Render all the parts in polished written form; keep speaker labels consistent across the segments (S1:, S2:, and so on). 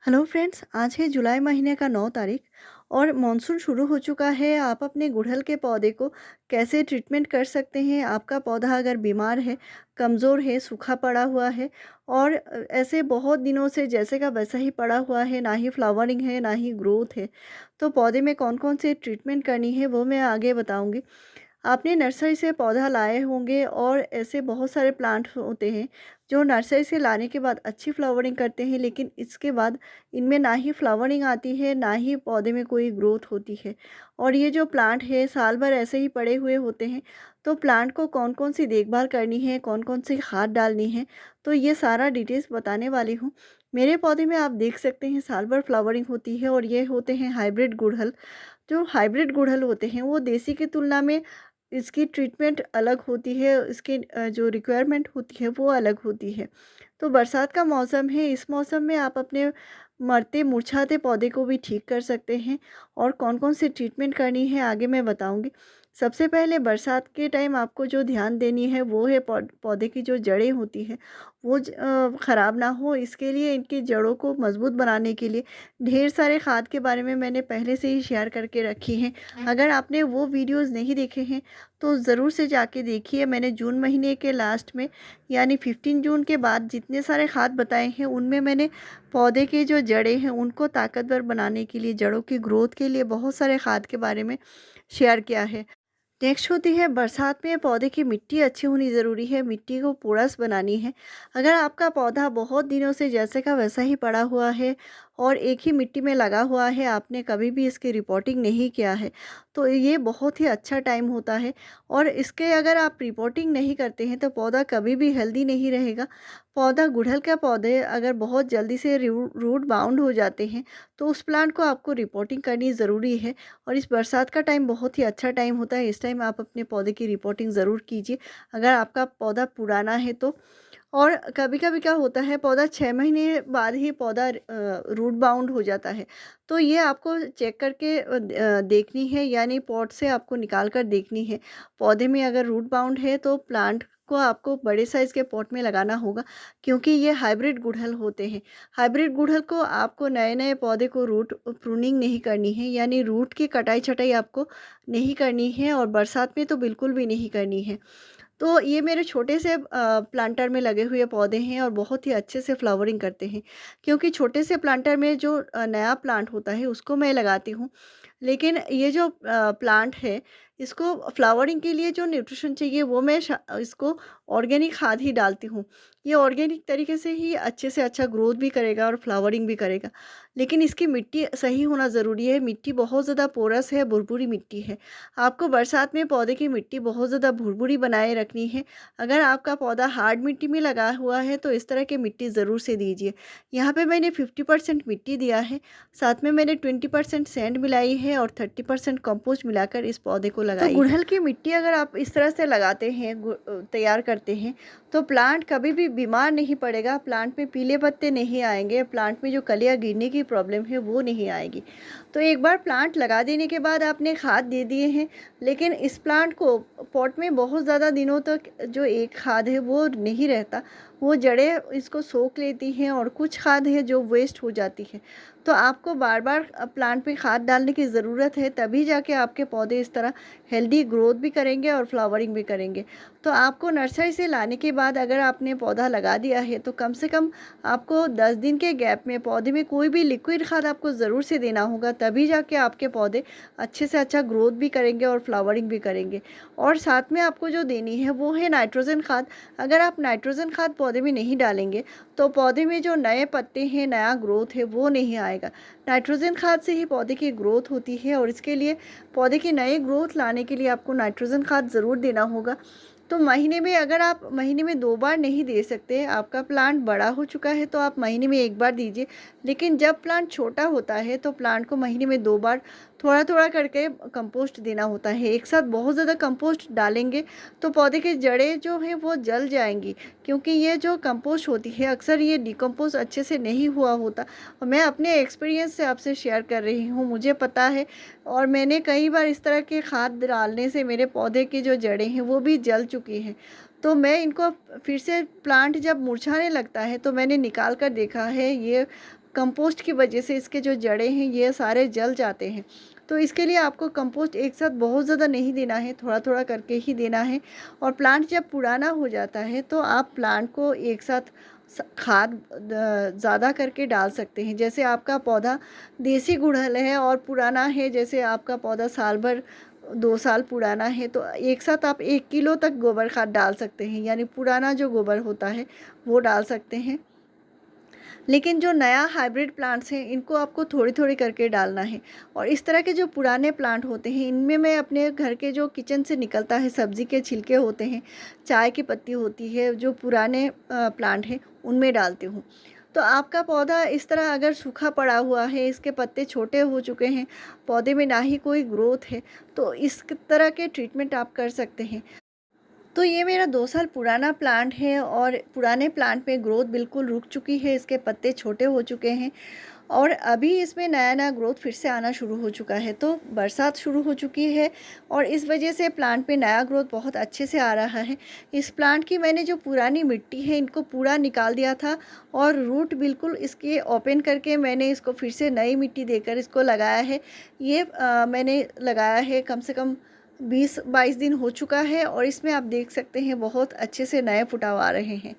S1: Hello friends, आज है जुलाई महीने का 9 तारीख और मानसून शुरू हो चुका है। आप अपने गुड़हल के पौधे को कैसे ट्रीटमेंट कर सकते हैं? आपका पौधा अगर बीमार है, कमज़ोर है, सूखा पड़ा हुआ है और ऐसे बहुत दिनों से जैसे का वैसा ही पड़ा हुआ है, ना ही फ्लावरिंग है, ना ही ग्रोथ है, तो पौधे में कौन-कौन से ट्रीटमेंट करनी है वो मैं आगे बताऊँगी। आपने नर्सरी से पौधा लाए होंगे और ऐसे बहुत सारे प्लांट होते हैं जो नर्सरी से लाने के बाद अच्छी फ्लावरिंग करते हैं, लेकिन इसके बाद इनमें ना ही फ्लावरिंग आती है, ना ही पौधे में कोई ग्रोथ होती है। और ये जो प्लांट है साल भर ऐसे ही पड़े हुए होते हैं। तो प्लांट को कौन कौन सी देखभाल करनी है, कौन कौन सी खाद डालनी है, तो ये सारा डिटेल्स बताने वाली हूँ। मेरे पौधे में आप देख सकते हैं साल भर फ्लावरिंग होती है और ये होते हैं हाइब्रिड गुड़हल। जो हाइब्रिड गुड़हल होते हैं वो देसी की तुलना में इसकी ट्रीटमेंट अलग होती है, इसकी जो रिक्वायरमेंट होती है वो अलग होती है। तो बरसात का मौसम है, इस मौसम में आप अपने मरते मुरझाते पौधे को भी ठीक कर सकते हैं और कौन-कौन सी ट्रीटमेंट करनी है आगे मैं बताऊँगी। सबसे पहले बरसात के टाइम आपको जो ध्यान देनी है वो है पौधे की जो जड़ें होती हैं वो ख़राब ना हो, इसके लिए इनकी जड़ों को मज़बूत बनाने के लिए ढेर सारे खाद के बारे में मैंने पहले से ही शेयर करके रखी हैं। अगर आपने वो वीडियोज़ नहीं देखे हैं तो ज़रूर से जाके देखिए। मैंने जून महीने के लास्ट में यानी 15 जून के बाद जितने सारे खाद बताए हैं उनमें मैंने पौधे की जो जड़ें हैं उनको ताकतवर बनाने के लिए, जड़ों की ग्रोथ के लिए बहुत सारे खाद के बारे में शेयर किया है। नेक्स्ट होती है बरसात में पौधे की मिट्टी अच्छी होनी ज़रूरी है, मिट्टी को पोरस बनानी है। अगर आपका पौधा बहुत दिनों से जैसे का वैसा ही पड़ा हुआ है और एक ही मिट्टी में लगा हुआ है, आपने कभी भी इसकी रिपोर्टिंग नहीं किया है, तो ये बहुत ही अच्छा टाइम होता है। और इसके अगर आप रिपोर्टिंग नहीं करते हैं तो पौधा कभी भी हेल्दी नहीं रहेगा। पौधा गुड़हल का पौधे अगर बहुत जल्दी से रूट बाउंड हो जाते हैं तो उस प्लांट को आपको रिपोर्टिंग करनी ज़रूरी है। और इस बरसात का टाइम बहुत ही अच्छा टाइम होता है, इस टाइम आप अपने पौधे की रिपोर्टिंग ज़रूर कीजिए अगर आपका पौधा पुराना है तो। और कभी-कभी क्या होता है पौधा 6 महीने बाद ही पौधा रूट बाउंड हो जाता है। तो ये आपको चेक करके देखनी है, यानी पॉट से आपको निकाल कर देखनी है। पौधे में अगर रूट बाउंड है तो प्लांट को आपको बड़े साइज़ के पॉट में लगाना होगा, क्योंकि ये हाइब्रिड गुड़हल होते हैं। हाइब्रिड गुड़हल को आपको नए-नए पौधे को रूट प्रूनिंग नहीं करनी है, यानी रूट की कटाई-छँटाई आपको नहीं करनी है और बरसात में तो बिल्कुल भी नहीं करनी है। तो ये मेरे छोटे से प्लांटर में लगे हुए पौधे हैं और बहुत ही अच्छे से फ्लावरिंग करते हैं, क्योंकि छोटे से प्लांटर में जो नया प्लांट होता है उसको मैं लगाती हूँ। लेकिन ये जो प्लांट है इसको फ्लावरिंग के लिए जो न्यूट्रिशन चाहिए वो मैं इसको ऑर्गेनिक खाद ही डालती हूँ। ये ऑर्गेनिक तरीके से ही अच्छे से अच्छा ग्रोथ भी करेगा और फ्लावरिंग भी करेगा। लेकिन इसकी मिट्टी सही होना ज़रूरी है। मिट्टी बहुत ज़्यादा पोरस है, भुरभुरी मिट्टी है। आपको बरसात में पौधे की मिट्टी बहुत ज़्यादा भुरभुरी बनाए रखनी है। अगर आपका पौधा हार्ड मिट्टी में लगा हुआ है तो इस तरह की मिट्टी ज़रूर से दीजिए। यहाँ पे मैंने 50% मिट्टी दिया है, साथ में मैंने 20% सैंड मिलाई है और 30% कंपोस्ट मिलाकर इस पौधे को लगाई है। गुड़हल की मिट्टी अगर आप इस तरह से लगाते हैं, तैयार करते हैं, तो प्लांट कभी भी बीमार नहीं पड़ेगा, प्लांट में पीले पत्ते नहीं आएँगे, प्लांट में जो कलियाँ गिरने की प्रॉब्लम है वो नहीं आएगी। तो एक बार प्लांट लगा देने के बाद आपने खाद दे दिए हैं, लेकिन इस प्लांट को पॉट में बहुत ज़्यादा दिनों तक जो एक खाद है वो नहीं रहता, वो जड़ें इसको सोख लेती हैं और कुछ खाद है जो वेस्ट हो जाती है। तो आपको बार बार प्लांट पे खाद डालने की ज़रूरत है, तभी जाके आपके पौधे इस तरह हेल्दी ग्रोथ भी करेंगे और फ्लावरिंग भी करेंगे। तो आपको नर्सरी से लाने के बाद अगर आपने पौधा लगा दिया है तो कम से कम आपको 10 दिन के गैप में पौधे में कोई भी लिक्विड खाद आपको ज़रूर से देना होगा, तभी जाके आपके पौधे अच्छे से अच्छा ग्रोथ भी करेंगे और फ्लावरिंग भी करेंगे। और साथ में आपको जो देनी है वो है नाइट्रोजन खाद। अगर आप नाइट्रोजन खाद पौधे में नहीं डालेंगे तो पौधे में जो नए पत्ते हैं, नया ग्रोथ है वो नहीं आएगा। नाइट्रोजन खाद से ही पौधे की ग्रोथ होती है और इसके लिए पौधे की नई ग्रोथ लाने के लिए आपको नाइट्रोजन खाद ज़रूर देना होगा। तो महीने में अगर आप महीने में 2 बार नहीं दे सकते, आपका प्लांट बड़ा हो चुका है तो आप महीने में 1 बार दीजिए। लेकिन जब प्लांट छोटा होता है तो प्लांट को महीने में 2 बार थोड़ा-थोड़ा करके कंपोस्ट देना होता है। एक साथ बहुत ज़्यादा कंपोस्ट डालेंगे तो पौधे की जड़ें जो हैं वो जल जाएँगी, क्योंकि ये जो कंपोस्ट होती है अक्सर ये डिकम्पोज़ अच्छे से नहीं हुआ होता। और मैं अपने एक्सपीरियंस से आपसे शेयर कर रही हूँ, मुझे पता है और मैंने कई बार इस तरह के खाद डालने से मेरे पौधे की जो जड़ें हैं वो भी जल चुकी हैं। तो मैं इनको फिर से प्लांट जब मुरझाने लगता है तो मैंने निकाल कर देखा है, ये कंपोस्ट की वजह से इसके जो जड़ें हैं ये सारे जल जाते हैं। तो इसके लिए आपको कंपोस्ट एक साथ बहुत ज़्यादा नहीं देना है, थोड़ा-थोड़ा करके ही देना है। और प्लांट जब पुराना हो जाता है तो आप प्लांट को एक साथ खाद ज़्यादा करके डाल सकते हैं। जैसे आपका पौधा देसी गुड़हल है और पुराना है, जैसे आपका पौधा साल भर 2 साल पुराना है, तो एक साथ आप 1 किलो तक गोबर खाद डाल सकते हैं, यानी पुराना जो गोबर होता है वो डाल सकते हैं। लेकिन जो नया हाइब्रिड प्लांट्स हैं इनको आपको थोड़ी-थोड़ी करके डालना है। और इस तरह के जो पुराने प्लांट होते हैं इनमें मैं अपने घर के जो किचन से निकलता है, सब्ज़ी के छिलके होते हैं, चाय की पत्ती होती है, जो पुराने प्लांट हैं उनमें डालती हूँ। तो आपका पौधा इस तरह अगर सूखा पड़ा हुआ है, इसके पत्ते छोटे हो चुके हैं, पौधे में ना ही कोई ग्रोथ है, तो इस तरह के ट्रीटमेंट आप कर सकते हैं। तो ये मेरा 2 साल पुराना प्लांट है और पुराने प्लांट में ग्रोथ बिल्कुल रुक चुकी है, इसके पत्ते छोटे हो चुके हैं और अभी इसमें नया-नया ग्रोथ फिर से आना शुरू हो चुका है। तो बरसात शुरू हो चुकी है और इस वजह से प्लांट में नया ग्रोथ बहुत अच्छे से आ रहा है। इस प्लांट की मैंने जो पुरानी मिट्टी है इनको पूरा निकाल दिया था और रूट बिल्कुल इसके ओपन करके मैंने इसको फिर से नई मिट्टी देकर इसको लगाया है। ये मैंने लगाया है कम से कम 20-22 दिन हो चुका है और इसमें आप देख सकते हैं बहुत अच्छे से नए फुटाव आ रहे हैं।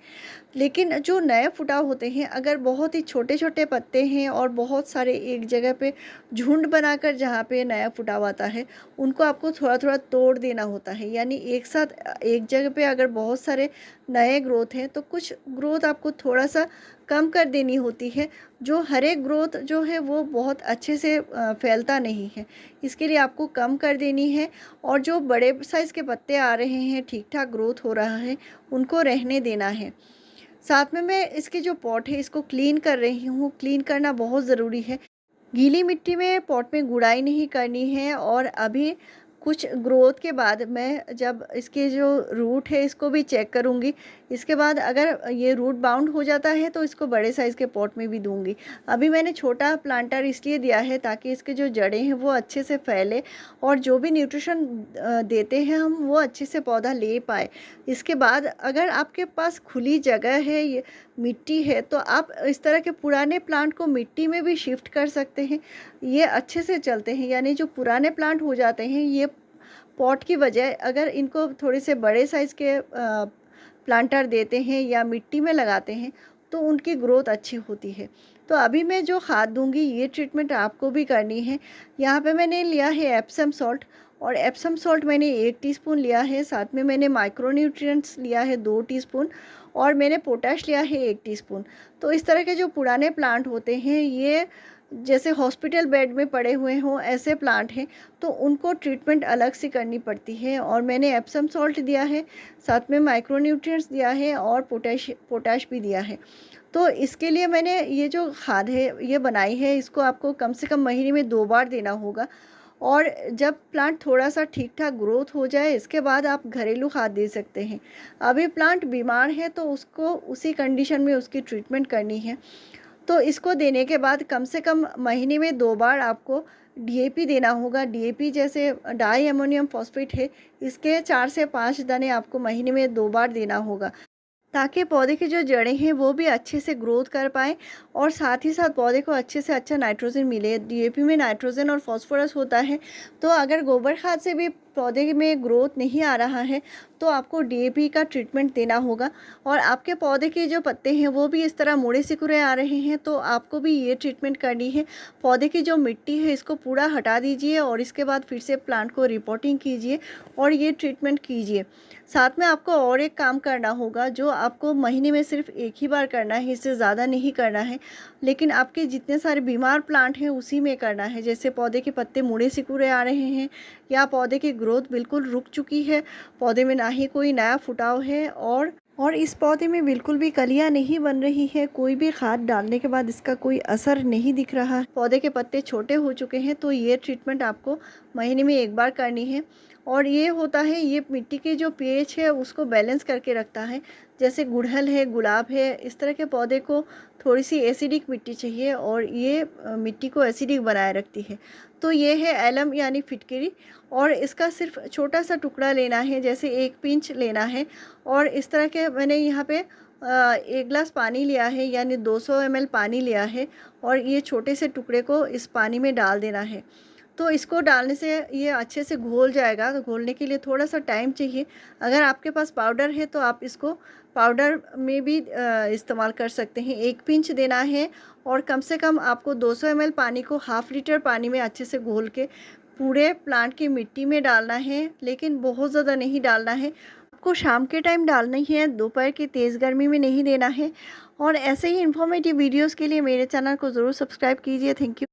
S1: लेकिन जो नए फुटाव होते हैं अगर बहुत ही छोटे-छोटे पत्ते हैं और बहुत सारे एक जगह पे झुंड बनाकर जहाँ पे नया फुटाव आता है, उनको आपको थोड़ा-थोड़ा तोड़ देना होता है। यानी एक साथ एक जगह पे अगर बहुत सारे नए ग्रोथ हैं तो कुछ ग्रोथ आपको थोड़ा-सा कम कर देनी होती है। जो हर एक ग्रोथ जो है वो बहुत अच्छे से फैलता नहीं है। इसके लिए आपको कम कर देनी है और जो बड़े साइज़ के पत्ते आ रहे हैं, ठीक-ठाक ग्रोथ हो रहा है, उनको रहने देना है। साथ में मैं इसके जो पॉट है इसको क्लीन कर रही हूँ, क्लीन करना बहुत ज़रूरी है। गीली मिट्टी में पॉट में गुड़ाई नहीं करनी है और अभी कुछ ग्रोथ के बाद मैं जब इसके जो रूट है इसको भी चेक करूँगी। इसके बाद अगर ये रूट बाउंड हो जाता है तो इसको बड़े साइज़ के पॉट में भी दूँगी। अभी मैंने छोटा प्लांटर इसलिए दिया है ताकि इसके जो जड़ें हैं वो अच्छे से फैले और जो भी न्यूट्रिशन देते हैं हम वो अच्छे से पौधा ले पाए। इसके बाद अगर आपके पास खुली जगह है, ये मिट्टी है, तो आप इस तरह के पुराने प्लांट को मिट्टी में भी शिफ्ट कर सकते हैं। ये अच्छे से चलते हैं, यानी जो पुराने प्लांट हो जाते हैं ये पॉट की बजाय अगर इनको थोड़े से बड़े साइज़ के प्लांटर देते हैं या मिट्टी में लगाते हैं तो उनकी ग्रोथ अच्छी होती है। तो अभी मैं जो खाद दूंगी ये ट्रीटमेंट आपको भी करनी है। यहाँ पे मैंने लिया है एप्सम सॉल्ट और एप्सम सॉल्ट मैंने 1 टीस्पून लिया है। साथ में मैंने माइक्रोन्यूट्रिएंट्स लिया है 2 टीस्पून और मैंने पोटाश लिया है 1 टीस्पून। तो इस तरह के जो पुराने प्लांट होते हैं ये जैसे हॉस्पिटल बेड में पड़े हुए हों ऐसे प्लांट हैं, तो उनको ट्रीटमेंट अलग से करनी पड़ती है। और मैंने एप्सम सॉल्ट दिया है, साथ में माइक्रोन्यूट्रिएंट्स दिया है और पोटाश भी दिया है। तो इसके लिए मैंने ये जो खाद है ये बनाई है, इसको आपको कम से कम महीने में 2 बार देना होगा। और जब प्लांट थोड़ा-सा ठीक-ठाक ग्रोथ हो जाए इसके बाद आप घरेलू खाद दे सकते हैं। अभी प्लांट बीमार है तो उसको उसी कंडीशन में उसकी ट्रीटमेंट करनी है। तो इसको देने के बाद कम से कम महीने में 2 बार आपको डीएपी देना होगा। डीएपी जैसे डाई अमोनियम फॉस्फेट है, इसके 4 से 5 दाने आपको महीने में 2 बार देना होगा, ताकि पौधे की जो जड़ें हैं वो भी अच्छे से ग्रोथ कर पाएँ और साथ ही साथ पौधे को अच्छे से अच्छा नाइट्रोजन मिले। डीएपी में नाइट्रोजन और फास्फोरस होता है, तो अगर गोबर खाद से भी पौधे में ग्रोथ नहीं आ रहा है तो आपको डीएपी का ट्रीटमेंट देना होगा। और आपके पौधे के जो पत्ते हैं वो भी इस तरह मुड़े सिकुड़े आ रहे हैं तो आपको भी ये ट्रीटमेंट करनी है। पौधे की जो मिट्टी है इसको पूरा हटा दीजिए और इसके बाद फिर से प्लांट को रिपोर्टिंग कीजिए और ये ट्रीटमेंट कीजिए। साथ में आपको और एक काम करना होगा जो आपको महीने में सिर्फ एक ही बार करना है, इससे ज़्यादा नहीं करना है। लेकिन आपके जितने सारे बीमार प्लांट हैं उसी में करना है। जैसे पौधे के पत्ते मुड़े सिकुड़े आ रहे हैं या पौधे की ग्रोथ बिल्कुल रुक चुकी है, पौधे में ना ही कोई नया फुटाव है और इस पौधे में बिल्कुल भी कलियां नहीं बन रही है, कोई भी खाद डालने के बाद इसका कोई असर नहीं दिख रहा है, पौधे के पत्ते छोटे हो चुके हैं, तो ये ट्रीटमेंट आपको महीने में एक बार करनी है। और ये होता है, ये मिट्टी की जो पीएच है उसको बैलेंस करके रखता है। जैसे गुड़हल है, गुलाब है, इस तरह के पौधे को थोड़ी सी एसिडिक मिट्टी चाहिए और ये मिट्टी को एसिडिक बनाए रखती है। तो ये है एलम यानी फिटकरी और इसका सिर्फ छोटा सा टुकड़ा लेना है, जैसे 1 पिंच लेना है। और इस तरह के मैंने यहाँ पे 1 ग्लास पानी लिया है, यानी 200 ml पानी लिया है और ये छोटे से टुकड़े को इस पानी में डाल देना है। तो इसको डालने से ये अच्छे से घोल जाएगा, तो घोलने के लिए थोड़ा-सा टाइम चाहिए। अगर आपके पास पाउडर है तो आप इसको पाउडर में भी इस्तेमाल कर सकते हैं। 1 पिंच देना है और कम से कम आपको 200 ml पानी को हाफ़ लीटर पानी में अच्छे से घोल के पूरे प्लांट की मिट्टी में डालना है, लेकिन बहुत ज़्यादा नहीं डालना है। आपको शाम के टाइम डालना ही है, दोपहर की तेज़ गर्मी में नहीं देना है। और ऐसे ही इन्फॉर्मेटिव वीडियोज़ के लिए मेरे चैनल को ज़रूर सब्सक्राइब कीजिए। Thank you.